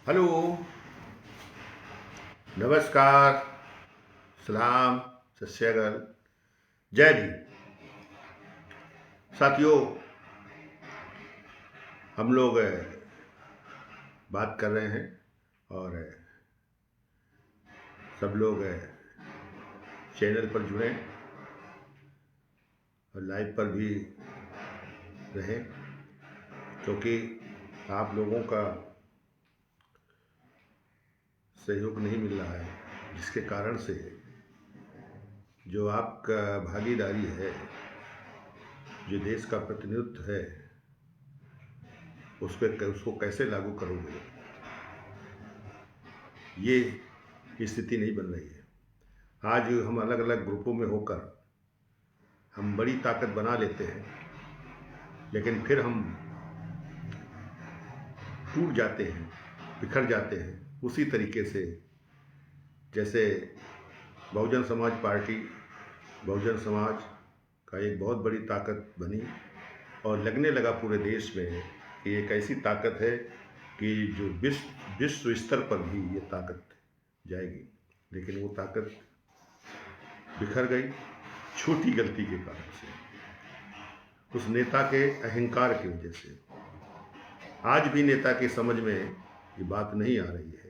Hello, नमस्कार, सलाम, सत श्री अकाल, जय भीम। साथियों, हम लोग बात कर रहे हैं और सब लोग चैनल पर जुड़ें और लाइव पर भी रहें, क्योंकि आप लोगों का सहयोग नहीं मिल रहा है, जिसके कारण से जो आपका भागीदारी है, जो देश का प्रतिनिधित्व है, उसको कैसे लागू करोगे, ये स्थिति नहीं बन रही है। आज हम अलग अलग ग्रुपों में होकर हम बड़ी ताकत बना लेते हैं, लेकिन फिर हम टूट जाते हैं, बिखर जाते हैं, उसी तरीके से जैसे बहुजन समाज पार्टी, बहुजन समाज का एक बहुत बड़ी ताकत बनी और लगने लगा पूरे देश में कि एक ऐसी ताकत है कि जो विश्व स्तर पर भी ये ताकत जाएगी, लेकिन वो ताकत बिखर गई छोटी गलती के कारण से, उस नेता के अहंकार की वजह से। आज भी नेता की समझ में ये बात नहीं आ रही है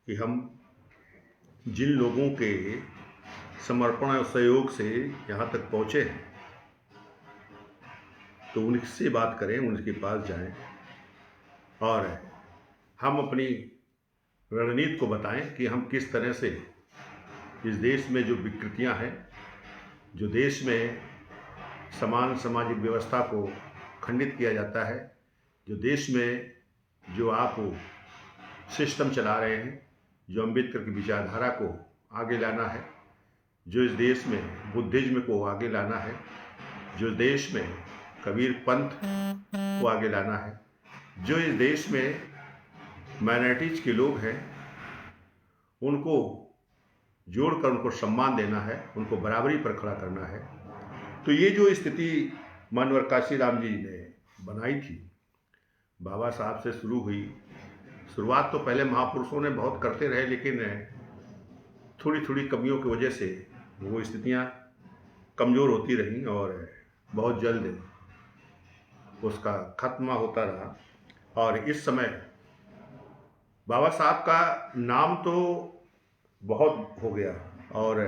कि हम जिन लोगों के समर्पण और सहयोग से यहाँ तक पहुँचे हैं, तो उनसे बात करें, उनके पास जाएं और हम अपनी रणनीति को बताएं कि हम किस तरह से इस देश में जो विकृतियां हैं, जो देश में समान सामाजिक व्यवस्था को खंडित किया जाता है, जो देश में जो आप सिस्टम चला रहे हैं, जो अम्बेडकर की विचारधारा को आगे लाना है, जो इस देश में बुद्धिज्म को आगे लाना है, जो देश में कबीर पंथ को आगे लाना है, जो इस देश में माइनॉरिटीज के लोग हैं उनको जोड़कर उनको सम्मान देना है, उनको बराबरी पर खड़ा करना है। तो ये जो स्थिति मानवर काशीराम जी ने बनाई थी, बाबा साहब से शुरू हुई। शुरुआत तो पहले महापुरुषों ने बहुत करते रहे, लेकिन थोड़ी थोड़ी कमियों की वजह से वो स्थितियाँ कमज़ोर होती रहीं और बहुत जल्द उसका खात्मा होता रहा। और इस समय बाबा साहब का नाम तो बहुत हो गया और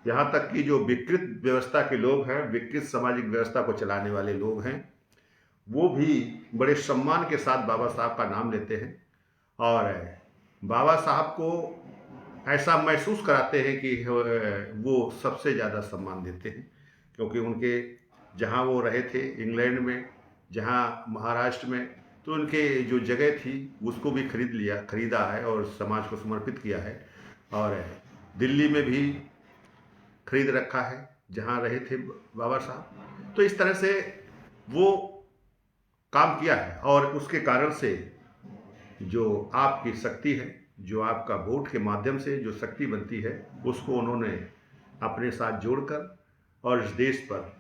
यहाँ तक कि जो विकृत व्यवस्था के लोग हैं, विकृत सामाजिक व्यवस्था को चलाने वाले लोग हैं, वो भी बड़े सम्मान के साथ बाबा साहब का नाम लेते हैं और बाबा साहब को ऐसा महसूस कराते हैं कि वो सबसे ज़्यादा सम्मान देते हैं, क्योंकि उनके जहाँ वो रहे थे इंग्लैंड में, जहाँ महाराष्ट्र में, तो उनके जो जगह थी उसको भी खरीदा है और समाज को समर्पित किया है। और दिल्ली में भी खरीद रखा है जहाँ रहे थे बाबा साहब। तो इस तरह से वो काम किया है और उसके कारण से जो आपकी शक्ति है, जो आपका वोट के माध्यम से जो शक्ति बनती है, उसको उन्होंने अपने साथ जोड़कर और इस देश पर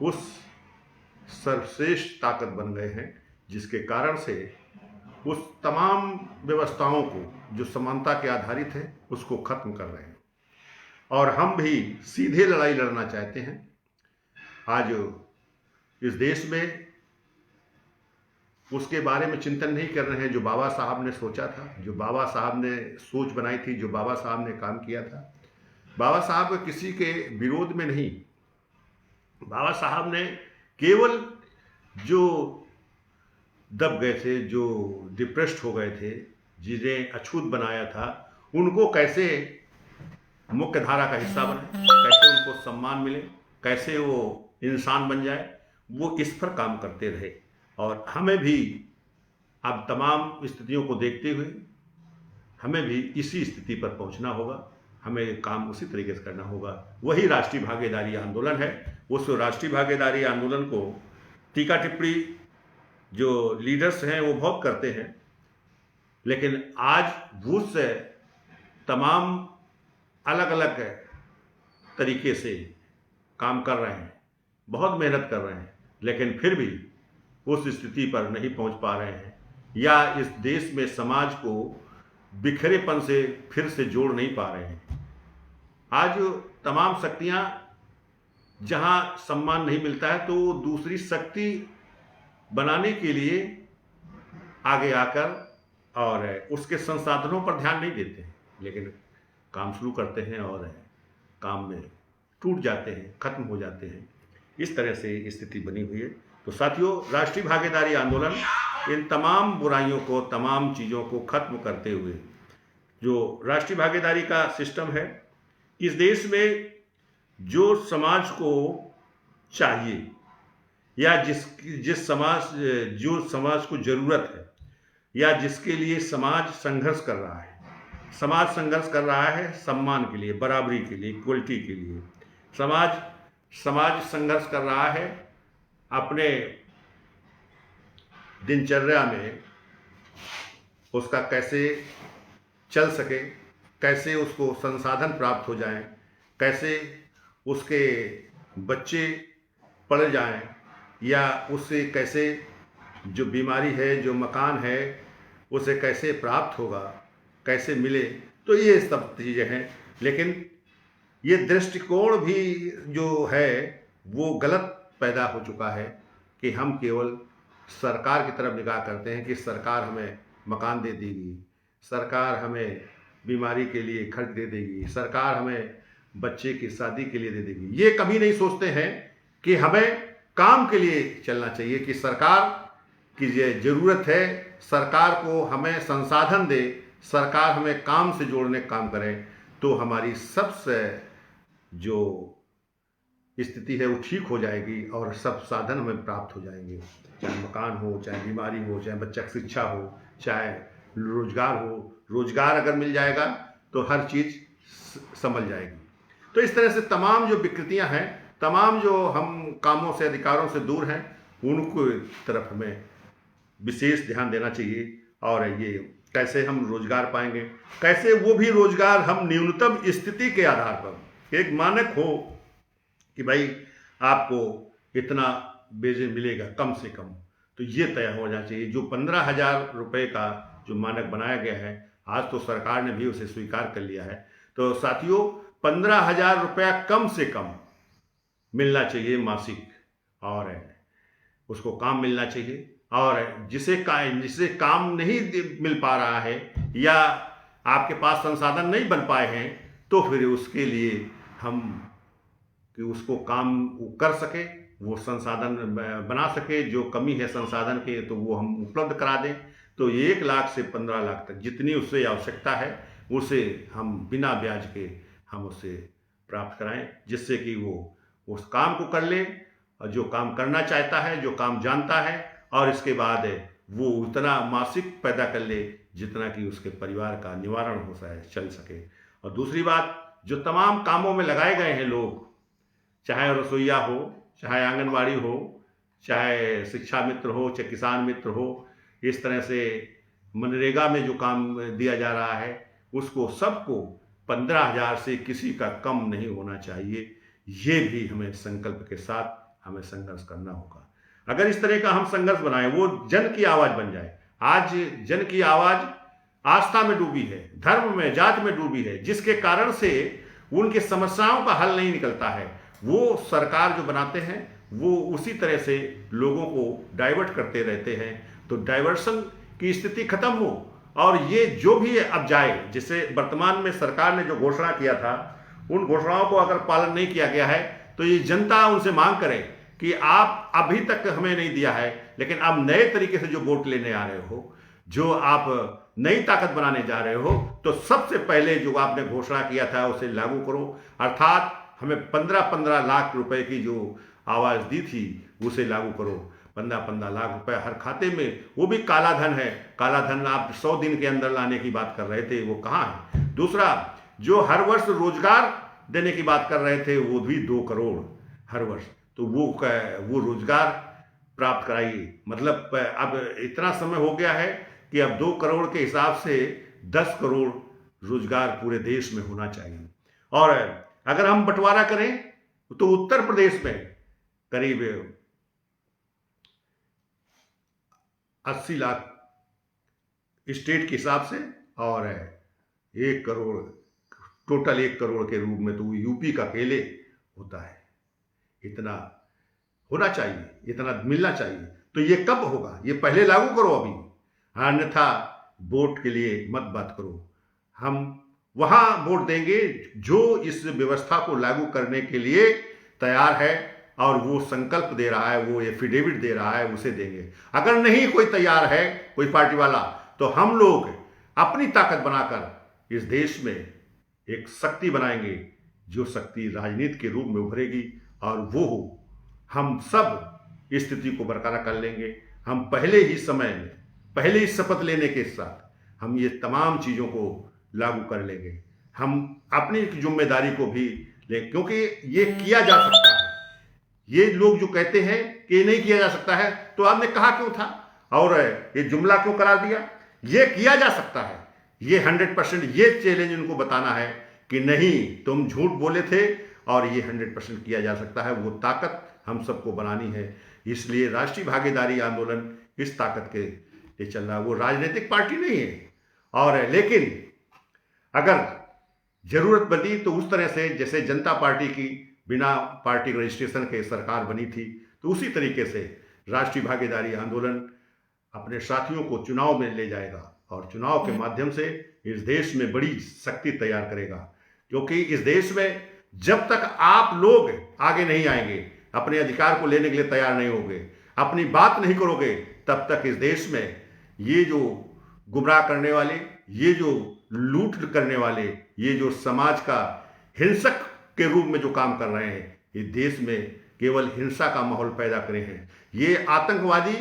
उस सर्वश्रेष्ठ ताकत बन गए हैं, जिसके कारण से उस तमाम व्यवस्थाओं को जो समानता के आधारित है उसको खत्म कर रहे हैं। और हम भी सीधे लड़ाई लड़ना चाहते हैं। आज इस देश में उसके बारे में चिंतन नहीं कर रहे हैं जो बाबा साहब ने सोचा था, जो बाबा साहब ने सोच बनाई थी, जो बाबा साहब ने काम किया था। बाबा साहब किसी के विरोध में नहीं, बाबा साहब ने केवल जो दब गए थे, जो डिप्रेस्ड हो गए थे, जिन्हें अछूत बनाया था, उनको कैसे मुख्य धारा का हिस्सा बने, कैसे उनको सम्मान मिले, कैसे वो इंसान बन जाए, वो इस पर काम करते रहे। और हमें भी अब तमाम स्थितियों को देखते हुए हमें भी इसी स्थिति पर पहुंचना होगा, हमें काम उसी तरीके से करना होगा। वही राष्ट्रीय भागीदारी आंदोलन है। उस राष्ट्रीय भागीदारी आंदोलन को टीका टिप्पणी जो लीडर्स हैं वो बहुत करते हैं, लेकिन आज वो से तमाम अलग अलग तरीके से काम कर रहे हैं, बहुत मेहनत कर रहे हैं, लेकिन फिर भी उस स्थिति पर नहीं पहुंच पा रहे हैं। या इस देश में समाज को बिखरेपन से फिर से जोड़ नहीं पा रहे हैं। आज तमाम शक्तियां जहां सम्मान नहीं मिलता है तो दूसरी शक्ति बनाने के लिए आगे आकर और उसके संसाधनों पर ध्यान नहीं देते हैं, लेकिन काम शुरू करते हैं और काम में टूट जाते हैं, खत्म हो जाते हैं। इस तरह से स्थिति बनी हुई है। तो साथियों, राष्ट्रीय भागीदारी आंदोलन इन तमाम बुराइयों को, तमाम चीज़ों को खत्म करते हुए जो राष्ट्रीय भागीदारी का सिस्टम है, इस देश में जो समाज को चाहिए या जिस समाज को ज़रूरत है या जिसके लिए समाज संघर्ष कर रहा है, समाज संघर्ष कर रहा है सम्मान के लिए, बराबरी के लिए, इक्वलिटी के लिए। समाज संघर्ष कर रहा है अपने दिनचर्या में उसका कैसे चल सके, कैसे उसको संसाधन प्राप्त हो जाएं, कैसे उसके बच्चे पढ़ जाएं, या उससे कैसे जो बीमारी है, जो मकान है, उसे कैसे प्राप्त होगा, कैसे मिले। तो ये सब चीज़ें हैं, लेकिन ये दृष्टिकोण भी जो है वो गलत पैदा हो चुका है कि हम केवल सरकार की तरफ निगाह करते हैं कि सरकार हमें मकान दे देगी, सरकार हमें बीमारी के लिए खर्च दे देगी, सरकार हमें बच्चे की शादी के लिए दे देगी। ये कभी नहीं सोचते हैं कि हमें काम के लिए चलना चाहिए, कि सरकार की ये ज़रूरत है, सरकार को हमें संसाधन दे, सरकार हमें काम से जोड़ने का काम करे, तो हमारी सबसे जो स्थिति है वो ठीक हो जाएगी और सब साधन हमें प्राप्त हो जाएंगे। चाहे मकान हो, चाहे बीमारी हो, चाहे बच्चा की शिक्षा हो, चाहे रोजगार हो। रोजगार अगर मिल जाएगा तो हर चीज़ संभल जाएगी। तो इस तरह से तमाम जो विकृतियां हैं, तमाम जो हम कामों से, अधिकारों से दूर हैं, उनको तरफ हमें विशेष ध्यान देना चाहिए। और ये कैसे हम रोजगार पाएंगे, कैसे वो भी रोजगार हम न्यूनतम स्थिति के आधार पर, एक मानक हो कि भाई आपको इतना वेतन मिलेगा कम से कम, तो ये तय हो जाना चाहिए। जो 15,000 रुपये का जो मानक बनाया गया है, आज तो सरकार ने भी उसे स्वीकार कर लिया है। तो साथियों, 15,000 रुपया कम से कम मिलना चाहिए मासिक, और उसको काम मिलना चाहिए। और जिसे काम नहीं मिल पा रहा है या आपके पास संसाधन नहीं बन पाए हैं, तो फिर उसके लिए हम कि उसको काम वो कर सके, वो संसाधन बना सके, जो कमी है संसाधन के तो वो हम उपलब्ध करा दें। तो 1 लाख से 15 लाख तक जितनी उससे आवश्यकता है उसे हम बिना ब्याज के हम उससे प्राप्त कराएं, जिससे कि वो उस काम को कर ले, और जो काम करना चाहता है, जो काम जानता है, और इसके बाद वो उतना मासिक पैदा कर ले जितना कि उसके परिवार का निवारण हो सके, चल सके। और दूसरी बात, जो तमाम कामों में लगाए गए हैं लोग, चाहे रसोईया हो, चाहे आंगनवाड़ी हो, चाहे शिक्षा मित्र हो, चाहे किसान मित्र हो, इस तरह से मनरेगा में जो काम दिया जा रहा है उसको सबको 15,000 से किसी का कम नहीं होना चाहिए। ये भी हमें संकल्प के साथ हमें संघर्ष करना होगा। अगर इस तरह का हम संघर्ष बनाएं, वो जन की आवाज़ बन जाए। आज जन की आवाज़ आस्था में डूबी है, धर्म में, जात में डूबी है, जिसके कारण से उनकी समस्याओं का हल नहीं निकलता है। वो सरकार जो बनाते हैं वो उसी तरह से लोगों को डाइवर्ट करते रहते हैं। तो डाइवर्सन की स्थिति खत्म हो, और ये जो भी अब जाए, जिससे वर्तमान में सरकार ने जो घोषणा किया था, उन घोषणाओं को अगर पालन नहीं किया गया है तो ये जनता उनसे मांग करे कि आप अभी तक हमें नहीं दिया है, लेकिन अब नए तरीके से जो वोट लेने आ रहे हो, जो आप नई ताकत बनाने जा रहे हो, तो सबसे पहले जो आपने घोषणा किया था उसे लागू करो। अर्थात हमें 15-15 लाख रुपए की जो आवाज़ दी थी उसे लागू करो। 15-15 लाख रुपए हर खाते में, वो भी काला धन है। काला धन आप 100 दिन के अंदर लाने की बात कर रहे थे, वो कहाँ है? दूसरा, जो हर वर्ष रोजगार देने की बात कर रहे थे, वो भी 2 करोड़ हर वर्ष, तो वो रोजगार प्राप्त कराइए। मतलब अब इतना समय हो गया है कि अब 2 करोड़ के हिसाब से 10 करोड़ रोजगार पूरे देश में होना चाहिए। और अगर हम बंटवारा करें तो उत्तर प्रदेश में करीब 80 लाख स्टेट के हिसाब से, और 1 करोड़, टोटल 1 करोड़ के रूप में तो यूपी का अकेले होता है। इतना होना चाहिए, इतना मिलना चाहिए। तो ये कब होगा? ये पहले लागू करो अभी, अन्यथा वोट के लिए मत बात करो। हम वहां वोट देंगे जो इस व्यवस्था को लागू करने के लिए तैयार है और वो संकल्प दे रहा है, वो एफिडेविट दे रहा है, उसे देंगे। अगर नहीं कोई तैयार है, कोई पार्टी वाला, तो हम लोग अपनी ताकत बनाकर इस देश में एक शक्ति बनाएंगे, जो शक्ति राजनीति के रूप में उभरेगी, और वो हम सब इस स्थिति को बरकरार कर लेंगे। हम पहले ही समय में, पहले ही शपथ लेने के साथ हम ये तमाम चीज़ों को लागू कर लेंगे। हम अपनी जिम्मेदारी को भी लें, क्योंकि ये किया जा सकता है। ये लोग जो कहते हैं कि नहीं किया जा सकता है, तो आपने कहा क्यों था और ये जुमला क्यों करार दिया? ये किया जा सकता है। ये 100% ये चैलेंज उनको बताना है कि नहीं, तुम झूठ बोले थे, और ये 100% किया जा सकता है। वो ताकत हम सबको बनानी है। इसलिए राष्ट्रीय भागीदारी आंदोलन इस ताकत के लिए चल रहा है। वो राजनीतिक पार्टी नहीं है, और लेकिन अगर जरूरत बनी तो उस तरह से, जैसे जनता पार्टी की बिना पार्टी रजिस्ट्रेशन के सरकार बनी थी, तो उसी तरीके से राष्ट्रीय भागीदारी आंदोलन अपने साथियों को चुनाव में ले जाएगा, और चुनाव के माध्यम से इस देश में बड़ी शक्ति तैयार करेगा। क्योंकि इस देश में जब तक आप लोग आगे नहीं आएंगे, अपने अधिकार को लेने के लिए तैयार नहीं होंगे, अपनी बात नहीं करोगे, तब तक इस देश में ये जो गुमराह करने वाले, ये जो लूट करने वाले, ये जो समाज का हिंसक के रूप में जो काम कर रहे हैं, ये देश में केवल हिंसा का माहौल पैदा कर रहे हैं। ये आतंकवादी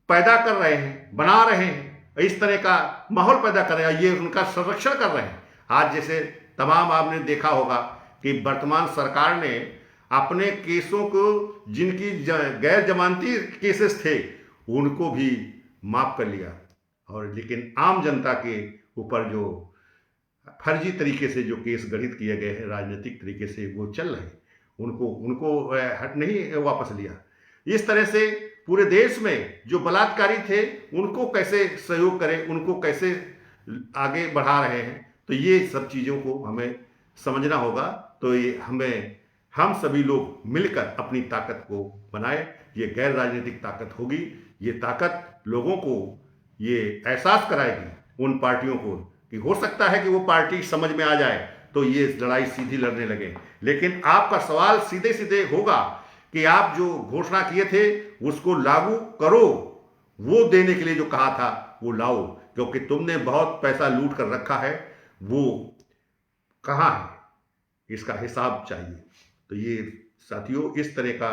पैदा कर रहे हैं, बना रहे हैं, इस तरह का माहौल पैदा कर रहे हैं, ये उनका संरक्षण कर रहे हैं। आज जैसे तमाम आपने देखा होगा कि वर्तमान सरकार ने अपने केसों को, जिनकी गैर जमानती केसेस थे, उनको भी माफ कर लिया, और लेकिन आम जनता के ऊपर जो फर्जी तरीके से जो केस गठित किए गए हैं, राजनीतिक तरीके से वो चल रहे हैं, उनको हट नहीं वापस लिया। इस तरह से पूरे देश में जो बलात्कारी थे, उनको कैसे सहयोग करें, उनको कैसे आगे बढ़ा रहे हैं, तो ये सब चीज़ों को हमें समझना होगा। तो ये हम सभी लोग मिलकर अपनी ताकत को बनाए। ये गैर राजनीतिक ताकत होगी। ये ताकत लोगों को ये एहसास कराएगी, उन पार्टियों को, कि हो सकता है कि वो पार्टी समझ में आ जाए तो ये लड़ाई सीधी लड़ने लगे। लेकिन आपका सवाल सीधे सीधे होगा कि आप जो घोषणा किए थे उसको लागू करो, वो देने के लिए जो कहा था वो लाओ, क्योंकि तुमने बहुत पैसा लूट कर रखा है, वो कहाँ है, इसका हिसाब चाहिए। तो ये साथियों, इस तरह का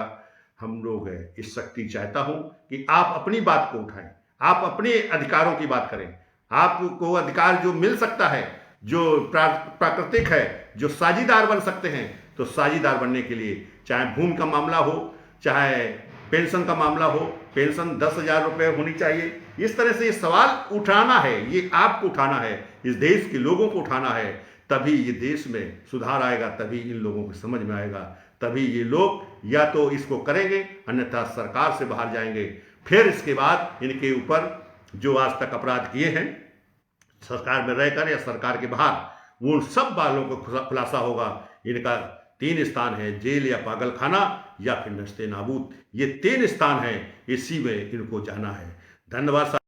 हम लोग इस शक्ति चाहता हूं कि आप अपनी बात को उठाएं, आप अपने अधिकारों की बात करें। आपको अधिकार जो मिल सकता है, जो प्राकृतिक है, जो साझीदार बन सकते हैं, तो साझीदार बनने के लिए, चाहे भूमि का मामला हो, चाहे पेंशन का मामला हो, पेंशन 10,000 रुपये होनी चाहिए। इस तरह से ये सवाल उठाना है, ये आपको उठाना है, इस देश के लोगों को उठाना है। तभी ये देश में सुधार आएगा, तभी इन लोगों को समझ में आएगा, तभी ये लोग या तो इसको करेंगे, अन्यथा सरकार से बाहर जाएंगे। फिर इसके बाद इनके ऊपर जो आज तक अपराध किए हैं, सरकार में रहकर या सरकार के बाहर, वो सब बालों को खुलासा होगा। इनका 3 स्थान है, जेल या पागल खाना या फिर नश्ते नाबूद। ये 3 स्थान हैं, इसी में इनको जाना है। धन्यवाद।